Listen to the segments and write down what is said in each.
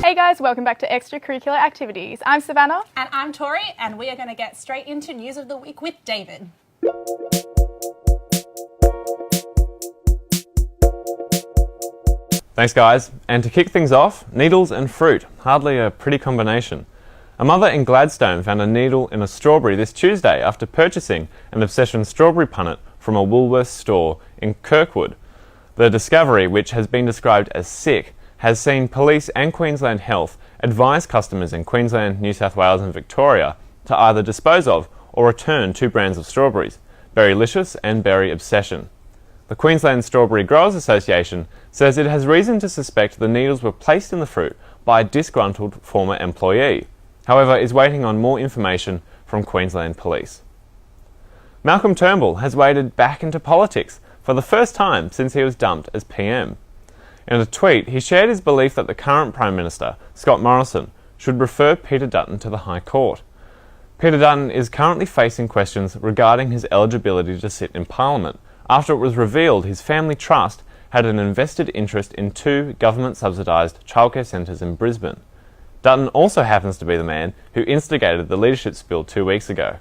Hey guys, welcome back to Extracurricular Activities. I'm Savannah. And I'm Tori, and we are going to get straight into News of the Week with David. Thanks guys, and to kick things off, needles and fruit, hardly a pretty combination. A mother in Gladstone found a needle in a strawberry this Tuesday after purchasing an Obsession strawberry punnet from a Woolworths store in Kirkwood. The discovery, which has been described as sick, has seen police and Queensland Health advise customers in Queensland, New South Wales and Victoria to either dispose of or return two brands of strawberries, Berrylicious and Berry Obsession. The Queensland Strawberry Growers Association says it has reason to suspect the needles were placed in the fruit by a disgruntled former employee, however is waiting on more information from Queensland Police. Malcolm Turnbull has waded back into politics for the first time since he was dumped as PM. In a tweet, he shared his belief that the current Prime Minister, Scott Morrison, should refer Peter Dutton to the High Court. Peter Dutton is currently facing questions regarding his eligibility to sit in Parliament after it was revealed his family trust had an invested interest in two government-subsidised childcare centres in Brisbane. Dutton also happens to be the man who instigated the leadership spill 2 weeks ago.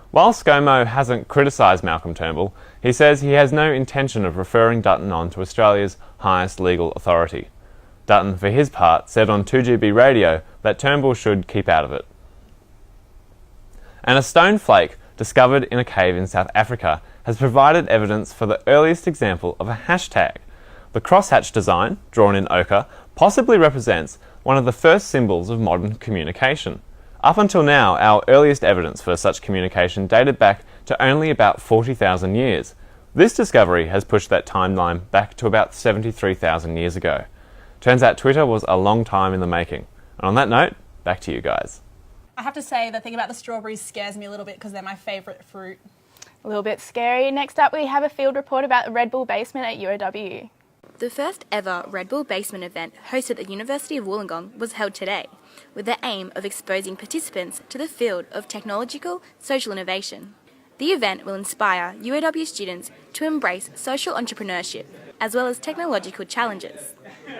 While ScoMo hasn't criticised Malcolm Turnbull, he says he has no intention of referring Dutton on to Australia's highest legal authority. Dutton, for his part, said on 2GB radio that Turnbull should keep out of it. And a stone flake discovered in a cave in South Africa has provided evidence for the earliest example of a hashtag. The crosshatch design, drawn in ochre, possibly represents one of the first symbols of modern communication. Up until now, our earliest evidence for such communication dated back to only about 40,000 years. This discovery has pushed that timeline back to about 73,000 years ago. Turns out Twitter was a long time in the making. And on that note, back to you guys. I have to say, the thing about the strawberries scares me a little bit because they're my favourite fruit. A little bit scary. Next up, we have a field report about the Red Bull basement at UOW. The first ever Red Bull basement event hosted at the University of Wollongong was held today, with the aim of exposing participants to the field of technological social innovation. The event will inspire UOW students to embrace social entrepreneurship, as well as technological challenges.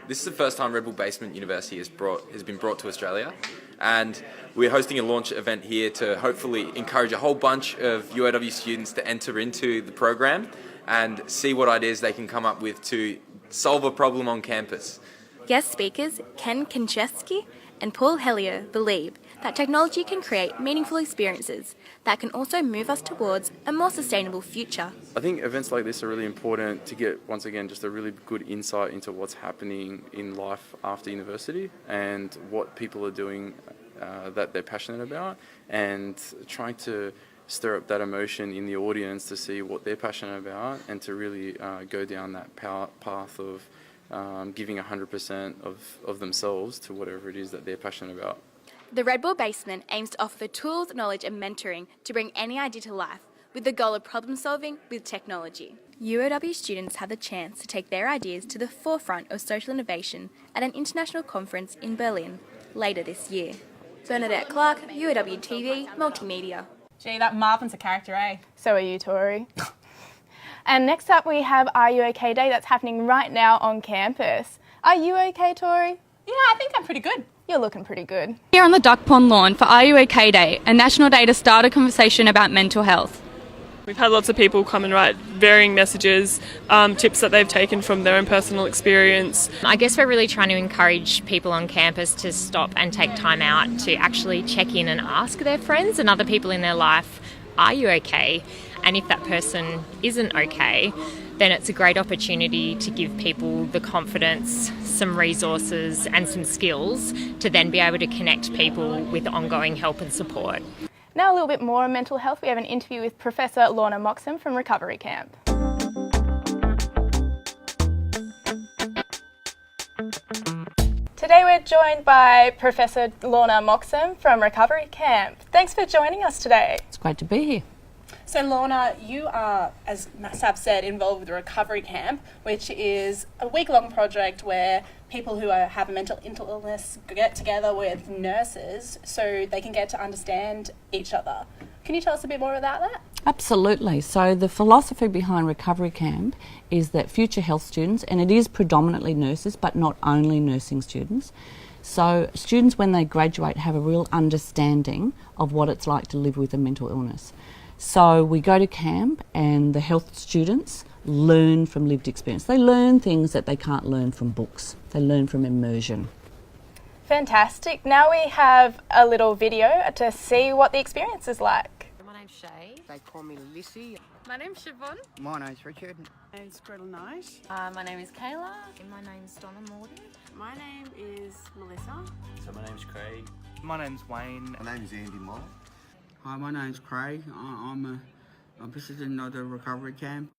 This is the first time Red Bull Basement University has been brought to Australia, and we're hosting a launch event here to hopefully encourage a whole bunch of UOW students to enter into the program and see what ideas they can come up with to solve a problem on campus. Guest speakers Ken Kincheski and Paul Hellier believe that technology can create meaningful experiences that can also move us towards a more sustainable future. I think events like this are really important to get, once again, just a really good insight into what's happening in life after university and what people are doing that they're passionate about, and trying to stir up that emotion in the audience to see what they're passionate about and to really go down that path of giving 100% of themselves to whatever it is that they're passionate about. The Red Bull Basement aims to offer the tools, knowledge and mentoring to bring any idea to life with the goal of problem solving with technology. UOW students have the chance to take their ideas to the forefront of social innovation at an international conference in Berlin later this year. Bernadette Clark, UOW TV, Multimedia. Gee, that Marvin's a character, eh? So are you, Tori. And next up, we have Are You OK Day that's happening right now on campus. Are you okay, Tori? Yeah, I think I'm pretty good. You're looking pretty good. Here on the Duck Pond lawn for Are You OK Day, a national day to start a conversation about mental health. We've had lots of people come and write varying messages, tips that they've taken from their own personal experience. I guess we're really trying to encourage people on campus to stop and take time out to actually check in and ask their friends and other people in their life, are you okay? And if that person isn't okay, then it's a great opportunity to give people the confidence, some resources and some skills to then be able to connect people with ongoing help and support. Now a little bit more on mental health. We have an interview with Professor Lorna Moxham from Recovery Camp. Today we're joined by Professor Lorna Moxham from Recovery Camp. Thanks for joining us today. It's great to be here. So Lorna, you are, as Sab said, involved with the Recovery Camp, which is a week-long project where people who have a mental illness get together with nurses so they can get to understand each other. Can you tell us a bit more about that? Absolutely. So the philosophy behind Recovery Camp is that future health students, and it is predominantly nurses but not only nursing students, So students, when they graduate, have a real understanding of what it's like to live with a mental illness. So we go to camp and the health students learn from lived experience. They learn things that they can't learn from books. They learn from immersion. Fantastic. Now we have a little video to see what the experience is like. My name's Shay. They call me Lissy. My name's Siobhan. My name's Richard. My name's Gretel Knight. My name is Kayla. And my name's Donna Morgan. My name is Melissa. So my name's Craig. My name's Wayne. My name's Andy Moore. Hi, my name's Craig. I'm a visitor of the recovery camp.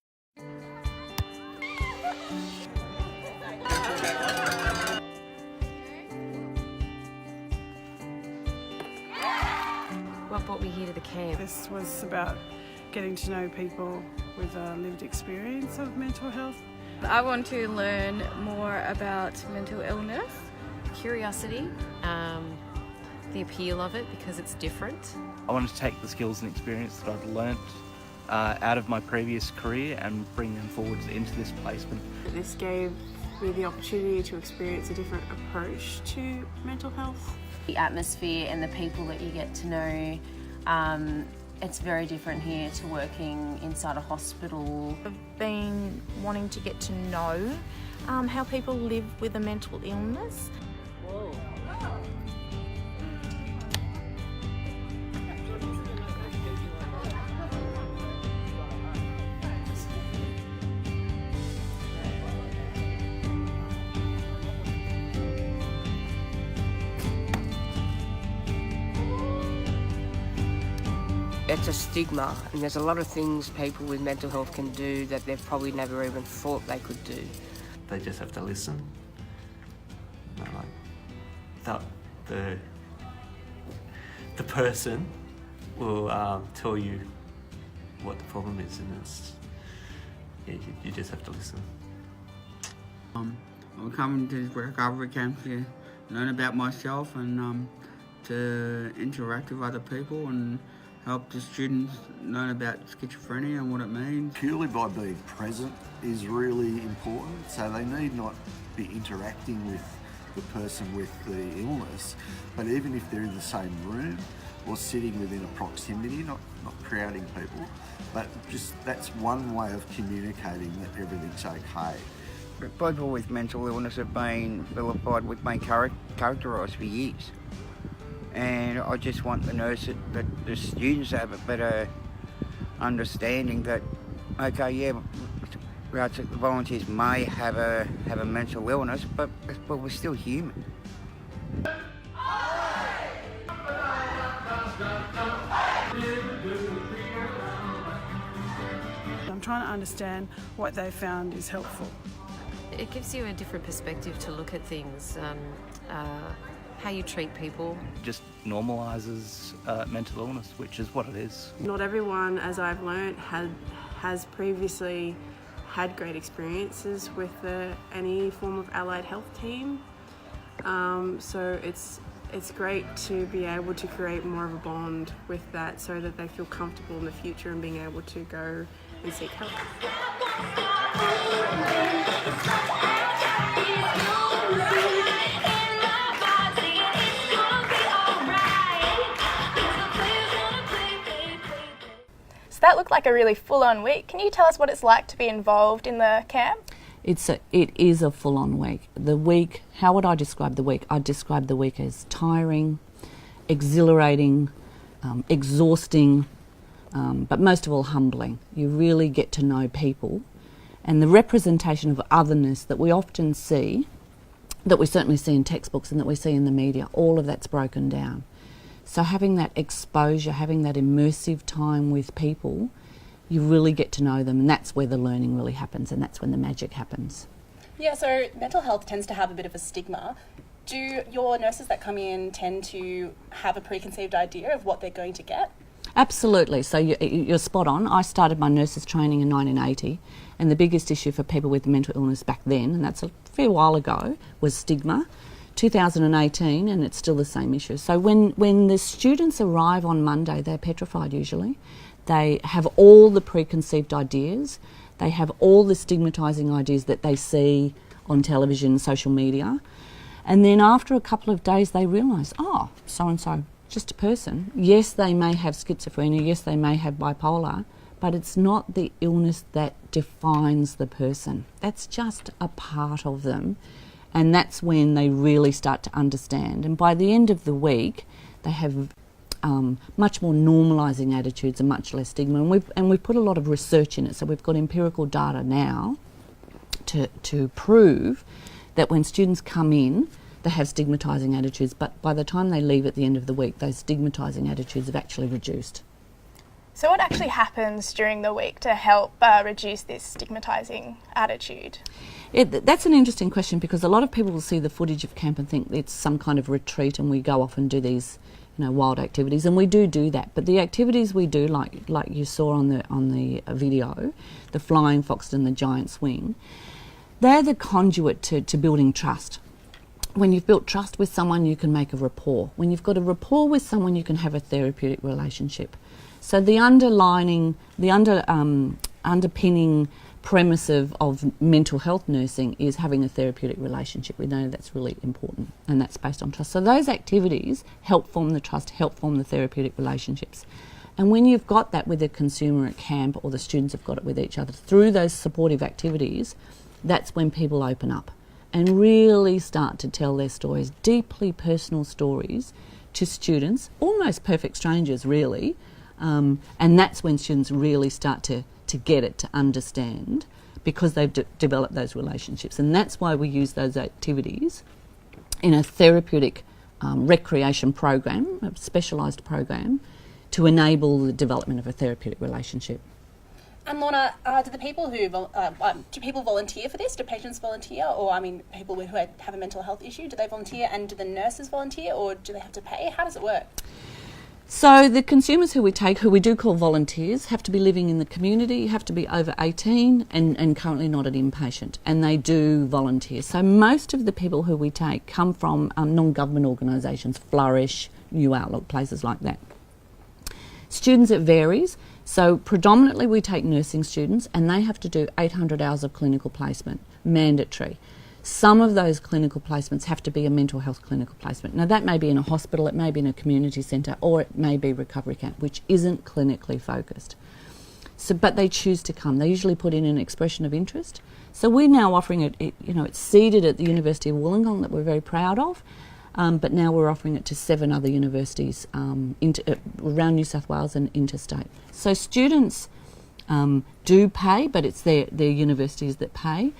What brought me here to the camp? This was about getting to know people with a lived experience of mental health. I want to learn more about mental illness. Curiosity, the appeal of it because it's different. I wanted to take the skills and experience that I've learnt out of my previous career and bring them forward into this placement. This gave me the opportunity to experience a different approach to mental health. The atmosphere and the people that you get to know, it's very different here to working inside a hospital. I've been wanting to get to know how people live with a mental illness. Whoa. It's a stigma, and there's a lot of things people with mental health can do that they've probably never even thought they could do. They just have to listen. The person will tell you what the problem is, and it's you just have to listen. I'm coming to this recovery camp to learn about myself and to interact with other people and help the students learn about schizophrenia and what it means. Purely by being present is really important, so they need not be interacting with the person with the illness, but even if they're in the same room or sitting within a proximity, not crowding people, but just that's one way of communicating that everything's okay. People with mental illness have been vilified, we've been characterised for years. And I just want the nurses, that the students have a better understanding that, okay, yeah, the volunteers may have a mental illness, but we're still human. I'm trying to understand what they found is helpful. It gives you a different perspective to look at things, how you treat people. Just normalises mental illness, which is what it is. Not everyone, as I've learnt, has previously had great experiences with any form of allied health team. So it's great to be able to create more of a bond with that so that they feel comfortable in the future and being able to go and seek help. So that looked like a really full-on week. Can you tell us what it's like to be involved in the camp? It is a full-on week. The week, how would I describe the week? I'd describe the week as tiring, exhilarating, exhausting, but most of all humbling. You really get to know people, and the representation of otherness that we often see, that we certainly see in textbooks and that we see in the media, all of that's broken down. So having that exposure, having that immersive time with people, you really get to know them, and that's where the learning really happens, and that's when the magic happens. Yeah, so mental health tends to have a bit of a stigma. Do your nurses that come in tend to have a preconceived idea of what they're going to get? Absolutely. So you're spot on. I started my nurses training in 1980, and the biggest issue for people with mental illness back then, and that's a fair while ago, was stigma. 2018, and it's still the same issue. So when the students arrive on Monday, they're petrified usually. They have all the preconceived ideas. They have all the stigmatising ideas that they see on television, social media. And then after a couple of days they realise, oh, so-and-so, just a person. Yes, they may have schizophrenia, yes, they may have bipolar, but it's not the illness that defines the person. That's just a part of them. And that's when they really start to understand. And by the end of the week, they have much more normalising attitudes and much less stigma. And we've put a lot of research in it, so we've got empirical data now to prove that when students come in, they have stigmatising attitudes, but by the time they leave at the end of the week, those stigmatising attitudes have actually reduced. So what actually happens during the week to help reduce this stigmatising attitude? That's an interesting question, because a lot of people will see the footage of camp and think it's some kind of retreat and we go off and do these wild activities, and we do that. But the activities we do, like you saw on the video, the flying fox and the giant swing, they're the conduit to building trust. When you've built trust with someone, you can make a rapport. When you've got a rapport with someone, you can have a therapeutic relationship. So the underpinning premise of mental health nursing is having a therapeutic relationship. We know that's really important, and that's based on trust. So those activities help form the trust, help form the therapeutic relationships. And when you've got that with a consumer at camp, or the students have got it with each other through those supportive activities, that's when people open up and really start to tell their stories, deeply personal stories, to students, almost perfect strangers really, and that's when students really start to get it, to understand, because they've developed those relationships. And that's why we use those activities in a therapeutic recreation program, a specialised program, to enable the development of a therapeutic relationship. And Lorna, do people volunteer for this? Do patients volunteer? Or, people who have a mental health issue, do they volunteer? And do the nurses volunteer, or do they have to pay? How does it work? So the consumers who we take, who we do call volunteers, have to be living in the community, have to be over 18 and currently not an inpatient, and they do volunteer. So most of the people who we take come from non-government organisations, Flourish, New Outlook, places like that. Students, it varies. So predominantly we take nursing students, and they have to do 800 hours of clinical placement, mandatory. Some of those clinical placements have to be a mental health clinical placement. Now that may be in a hospital, it may be in a community centre, or it may be recovery camp, which isn't clinically focused. So, but they choose to come. They usually put in an expression of interest. So we're now offering it, it's seeded at the University of Wollongong, that we're very proud of, but now we're offering it to 7 other universities around New South Wales and interstate. So students do pay, but it's their universities that pay.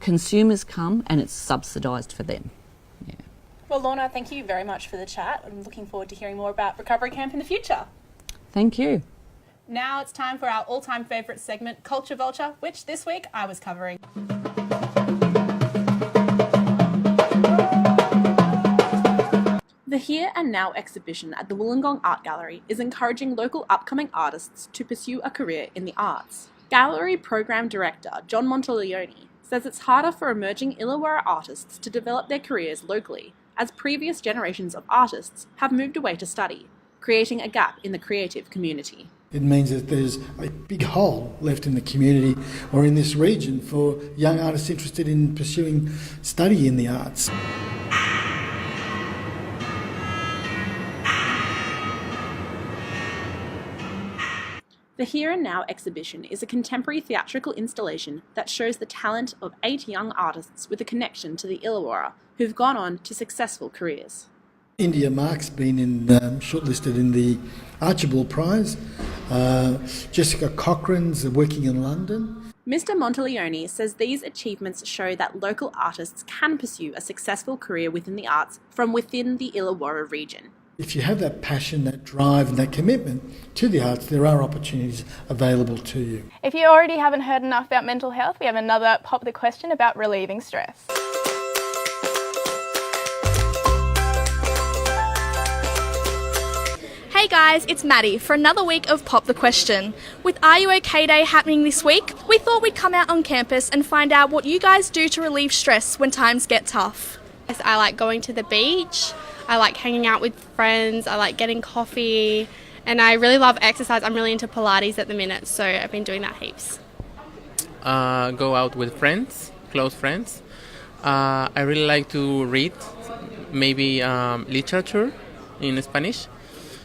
Consumers come, and it's subsidised for them. Yeah. Well, Lorna, thank you very much for the chat. I'm looking forward to hearing more about Recovery Camp in the future. Thank you. Now it's time for our all-time favourite segment, Culture Vulture, which this week I was covering. The Here and Now exhibition at the Wollongong Art Gallery is encouraging local upcoming artists to pursue a career in the arts. Gallery Program Director John Monteleone says it's harder for emerging Illawarra artists to develop their careers locally, as previous generations of artists have moved away to study, creating a gap in the creative community. It means that there's a big hole left in the community or in this region for young artists interested in pursuing study in the arts. The Here and Now exhibition is a contemporary theatrical installation that shows the talent of 8 young artists with a connection to the Illawarra who've gone on to successful careers. India Mark's been shortlisted in the Archibald Prize. Jessica Cochrane's working in London. Mr. Monteleone says these achievements show that local artists can pursue a successful career within the arts from within the Illawarra region. If you have that passion, that drive and that commitment to the arts, there are opportunities available to you. If you already haven't heard enough about mental health, we have another Pop the Question about relieving stress. Hey guys, it's Maddie for another week of Pop the Question. With Are You OK Day happening this week, we thought we'd come out on campus and find out what you guys do to relieve stress when times get tough. I like going to the beach, I like hanging out with friends, I like getting coffee, and I really love exercise. I'm really into Pilates at the minute, so I've been doing that heaps. Go out with friends, close friends, I really like to read, maybe literature in Spanish.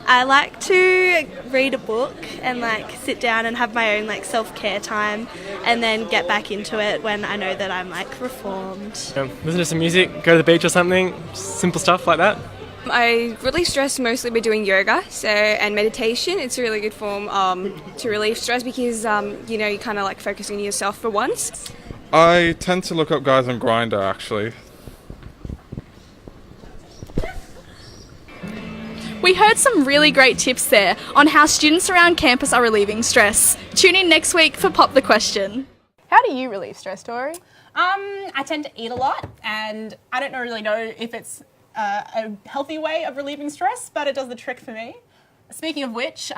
I like to read a book and like sit down and have my own like self-care time and then get back into it when I know that I'm like reformed. Listen to some music, go to the beach or something, simple stuff like that. I really stress mostly by doing yoga and meditation. It's a really good form to relieve stress because you're kind of like focusing on yourself for once. I tend to look up guys on Grindr actually. We heard some really great tips there on how students around campus are relieving stress. Tune in next week for Pop the Question. How do you relieve stress, Tori? I tend to eat a lot, and I don't really know if it's a healthy way of relieving stress, but it does the trick for me. Speaking of which,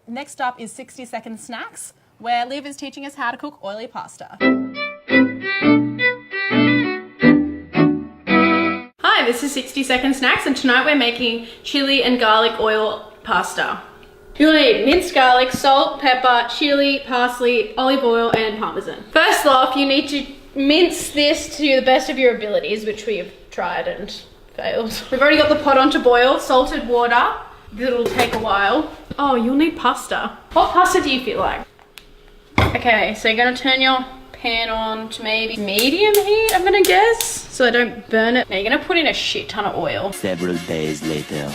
next up is 60-second snacks, where Liv is teaching us how to cook oily pasta. Hi, this is 60-second snacks, and tonight we're making chili and garlic oil pasta. You'll need minced garlic, salt, pepper, chili, parsley, olive oil and parmesan. First off, you need to mince this to the best of your abilities, which we have tried and failed. We've already got the pot on to boil, salted water. It'll take a while. Oh, you'll need pasta. What pasta do you feel like? Okay, so you're gonna turn your pan on to maybe medium heat, I'm gonna guess, so I don't burn it. Now you're gonna put in a shit ton of oil. Several days later.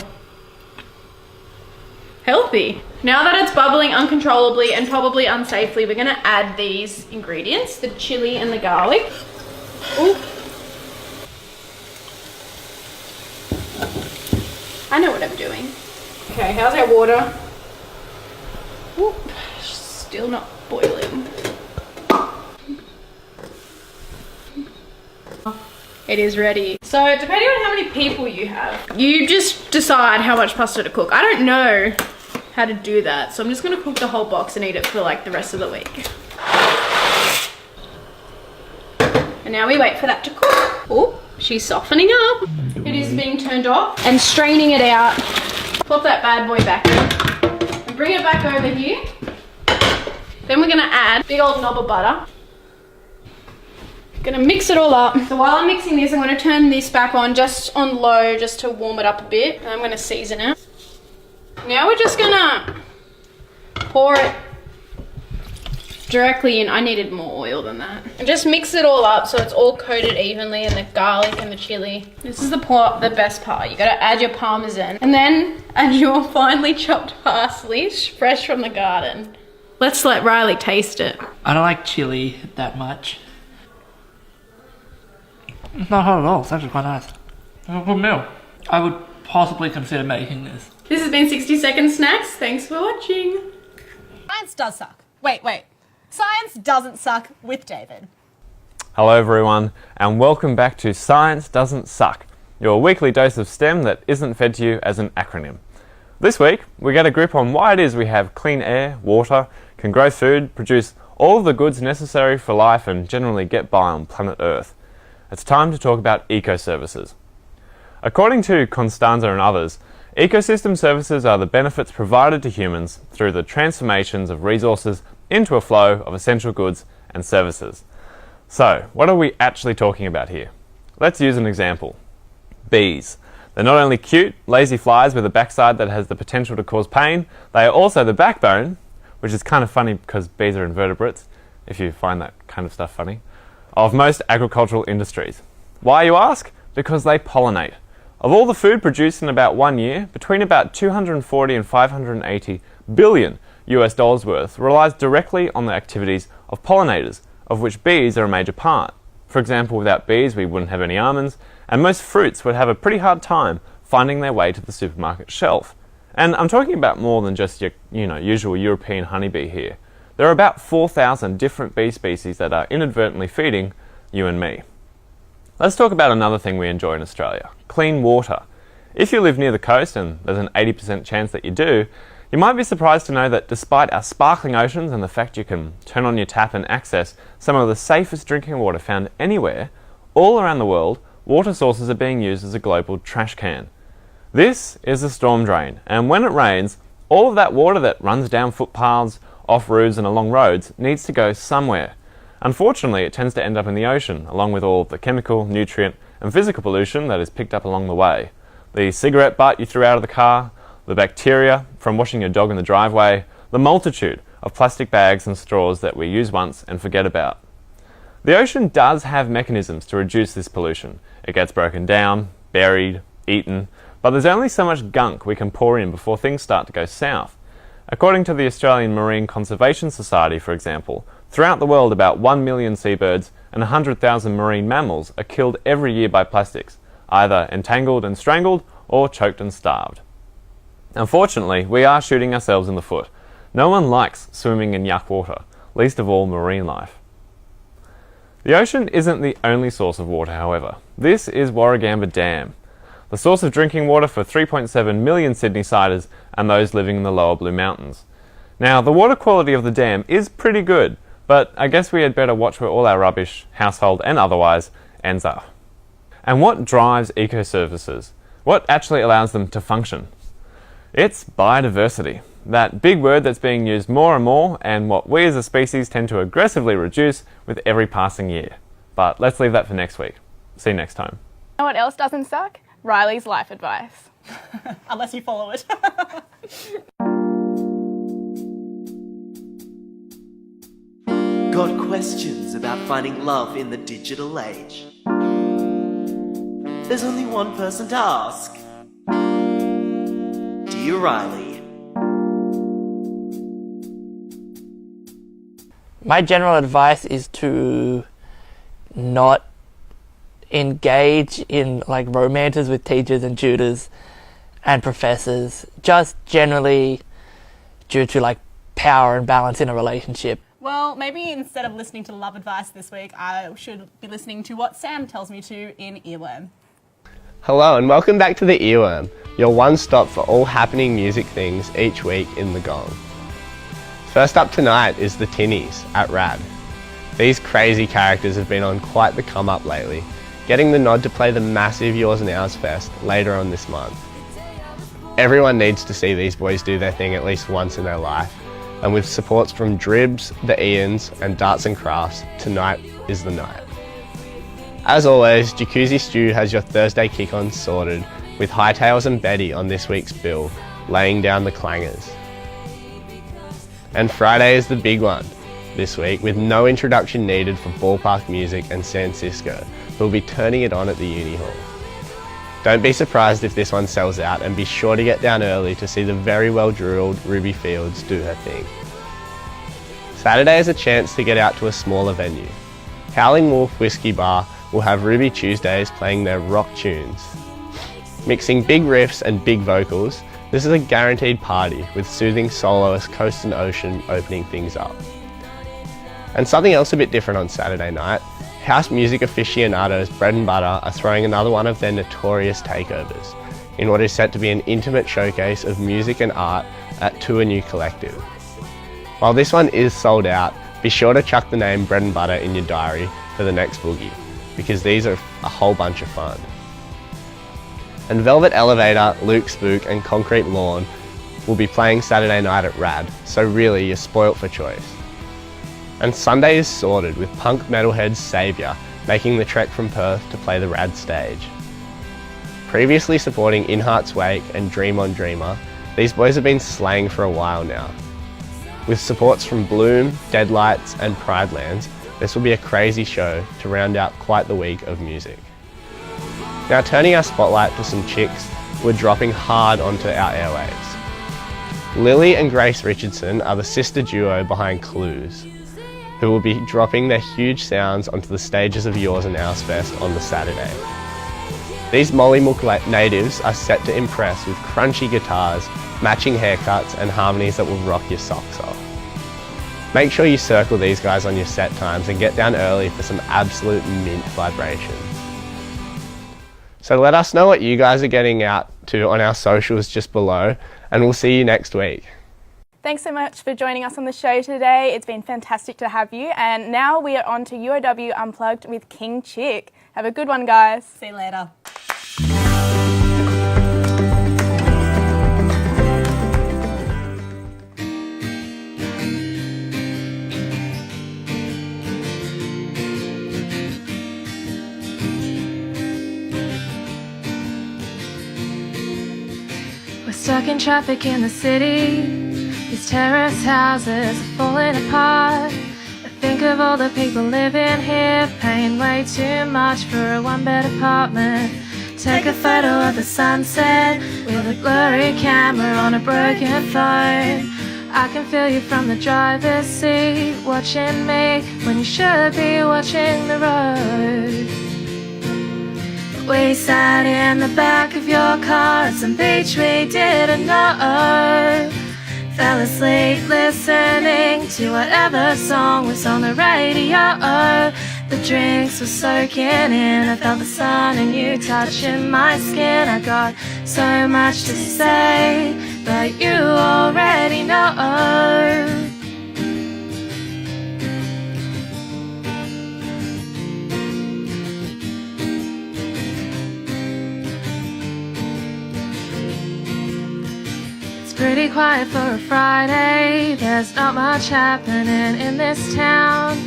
Healthy. Now that it's bubbling uncontrollably and probably unsafely, we're gonna add these ingredients, the chili and the garlic. Ooh. I know what I'm doing. Okay, how's our water? Ooh, still not boiling. It is ready. So depending on how many people you have, you just decide how much pasta to cook. I don't know how to do that, so I'm just gonna cook the whole box and eat it for like the rest of the week. And now we wait for that to cook. Oh, she's softening up. It is being turned off and straining it out. Pop that bad boy back in and bring it back over here. Then we're gonna add a big old knob of butter. Gonna mix it all up. So while I'm mixing this, I'm gonna turn this back on just on low just to warm it up a bit. And I'm gonna season it. Now we're just gonna pour it directly in. I needed more oil than that. And just mix it all up so it's all coated evenly in the garlic and the chili. This is the best part. You gotta add your parmesan and then add your finely chopped parsley, fresh from the garden. Let's let Riley taste it. I don't like chili that much. It's not hot at all, it's actually quite nice. It's a good meal. I would possibly consider making this. This has been 60-second snacks. Thanks for watching. Science does suck. Wait. Science doesn't suck with David. Hello everyone, and welcome back to Science Doesn't Suck, your weekly dose of STEM that isn't fed to you as an acronym. This week, we get a grip on why it is we have clean air, water, can grow food, produce all of the goods necessary for life and generally get by on planet Earth. It's time to talk about ecoservices. According to Constanza and others, ecosystem services are the benefits provided to humans through the transformations of resources into a flow of essential goods and services. So, what are we actually talking about here? Let's use an example. Bees. They're not only cute, lazy flies with a backside that has the potential to cause pain, they are also the backbone, which is kind of funny because bees are invertebrates, if you find that kind of stuff funny, of most agricultural industries. Why, you ask? Because they pollinate. Of all the food produced in about 1 year, between about 240 and 580 billion US dollars worth relies directly on the activities of pollinators, of which bees are a major part. For example, without bees we wouldn't have any almonds, and most fruits would have a pretty hard time finding their way to the supermarket shelf. And I'm talking about more than just your usual European honeybee here. There are about 4,000 different bee species that are inadvertently feeding you and me. Let's talk about another thing we enjoy in Australia, clean water. If you live near the coast, and there's an 80% chance that you do, you might be surprised to know that despite our sparkling oceans and the fact you can turn on your tap and access some of the safest drinking water found anywhere, all around the world, water sources are being used as a global trash can. This is a storm drain, and when it rains, all of that water that runs down footpaths, off roofs and along roads needs to go somewhere. Unfortunately, it tends to end up in the ocean, along with all the chemical, nutrient and physical pollution that is picked up along the way. The cigarette butt you threw out of the car, the bacteria from washing your dog in the driveway, the multitude of plastic bags and straws that we use once and forget about. The ocean does have mechanisms to reduce this pollution. It gets broken down, buried, eaten, but there's only so much gunk we can pour in before things start to go south. According to the Australian Marine Conservation Society, for example, throughout the world about 1 million seabirds and 100,000 marine mammals are killed every year by plastics, either entangled and strangled or choked and starved. Unfortunately, we are shooting ourselves in the foot. No one likes swimming in yuck water, least of all marine life. The ocean isn't the only source of water, however. This is Warragamba Dam, the source of drinking water for 3.7 million Sydney-siders and those living in the lower Blue Mountains. Now, the water quality of the dam is pretty good, but I guess we had better watch where all our rubbish, household and otherwise, ends up. And what drives eco-services? What actually allows them to function? It's biodiversity, that big word that's being used more and more, and what we as a species tend to aggressively reduce with every passing year. But let's leave that for next week. See you next time. You know what else doesn't suck? Riley's life advice. Unless you follow it. Got questions about finding love in the digital age? There's only one person to ask. Dear Riley. My general advice is to not engage in like romances with teachers and tutors and professors, just generally due to like power and balance in a relationship. Well, maybe instead of listening to love advice this week, I should be listening to what Sam tells me to in Earworm. Hello and welcome back to the Earworm, your one stop for all happening music things each week in the Gong. First up tonight is the Tinnies at RAD. These crazy characters have been on quite the come up lately, getting the nod to play the massive Yours and Ours Fest later on this month. Everyone needs to see these boys do their thing at least once in their life, and with supports from Dribs, the Ians and Darts and Crafts, tonight is the night. As always, Jacuzzi Stew has your Thursday kick-on sorted, with Hightails and Betty on this week's bill, laying down the clangers. And Friday is the big one this week, with no introduction needed for Ballpark Music and San Cisco, who will be turning it on at the Uni Hall. Don't be surprised if this one sells out, and be sure to get down early to see the very well-drilled Ruby Fields do her thing. Saturday is a chance to get out to a smaller venue. Howling Wolf Whiskey Bar will have Ruby Tuesdays playing their rock tunes. Mixing big riffs and big vocals, this is a guaranteed party with soothing soloist Coast and Ocean opening things up. And something else a bit different on Saturday night, house music aficionados Bread and Butter are throwing another one of their notorious takeovers in what is set to be an intimate showcase of music and art at To A New Collective. While this one is sold out, be sure to chuck the name Bread and Butter in your diary for the next boogie, because these are a whole bunch of fun. And Velvet Elevator, Luke Spook and Concrete Lawn will be playing Saturday night at RAD, so really you're spoilt for choice. And Sunday is sorted with punk metalhead Saviour making the trek from Perth to play the RAD stage. Previously supporting In Heart's Wake and Dream on Dreamer, these boys have been slaying for a while now. With supports from Bloom, Deadlights and Pridelands, this will be a crazy show to round out quite the week of music. Now turning our spotlight to some chicks who are dropping hard onto our airwaves. Lily and Grace Richardson are the sister duo behind Clues, who will be dropping their huge sounds onto the stages of Yours and Ours Fest on the Saturday. These Mollymook natives are set to impress with crunchy guitars, matching haircuts and harmonies that will rock your socks off. Make sure you circle these guys on your set times and get down early for some absolute mint vibrations. So let us know what you guys are getting out to on our socials just below, and we'll see you next week. Thanks so much for joining us on the show today. It's been fantastic to have you. And now we are on to UOW Unplugged with King Chick. Have a good one, guys. See you later. Stuck in traffic in the city, these terrace houses are falling apart. I think of all the people living here, paying way too much for a one-bed apartment. Take a photo of the sunset with a blurry camera on a broken phone. I can feel you from the driver's seat, watching me when you should be watching the road. We sat in the back of your car at some beach we didn't know. Fell asleep listening to whatever song was on the radio. The drinks were soaking in, I felt the sun and you touching my skin. I got so much to say, but you already know. Pretty quiet for a Friday, there's not much happening in this town.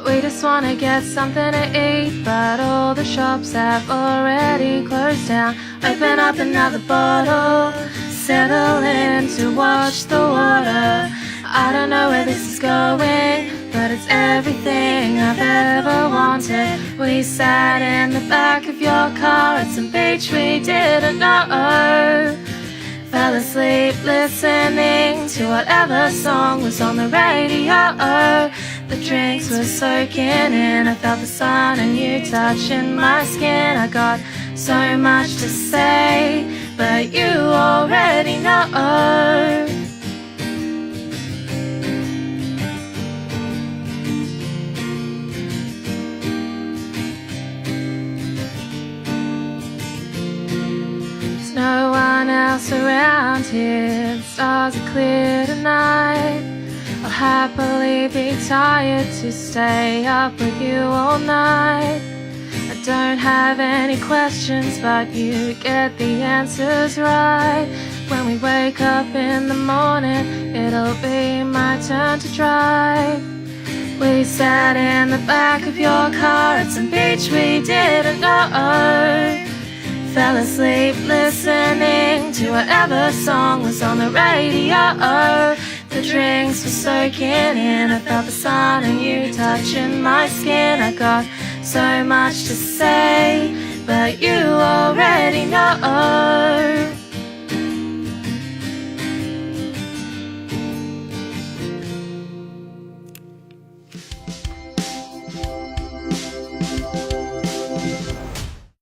We just want to get something to eat, but all the shops have already closed down. Open up another bottle, settle in to watch the water. I don't know where this is going, but it's everything I've ever wanted. We sat in the back of your car at some beach we didn't know. Fell asleep listening to whatever song was on the radio. The drinks were soaking in, I felt the sun and you touching my skin. I got so much to say, but you already know. No one else around here, the stars are clear tonight. I'll happily be tired to stay up with you all night. I don't have any questions, but you get the answers right. When we wake up in the morning, it'll be my turn to drive. We sat in the back of your car at some beach we didn't know. Fell asleep listening to whatever song was on the radio. The drinks were soaking in, I felt the sun and you touching my skin. I got so much to say, but you already know.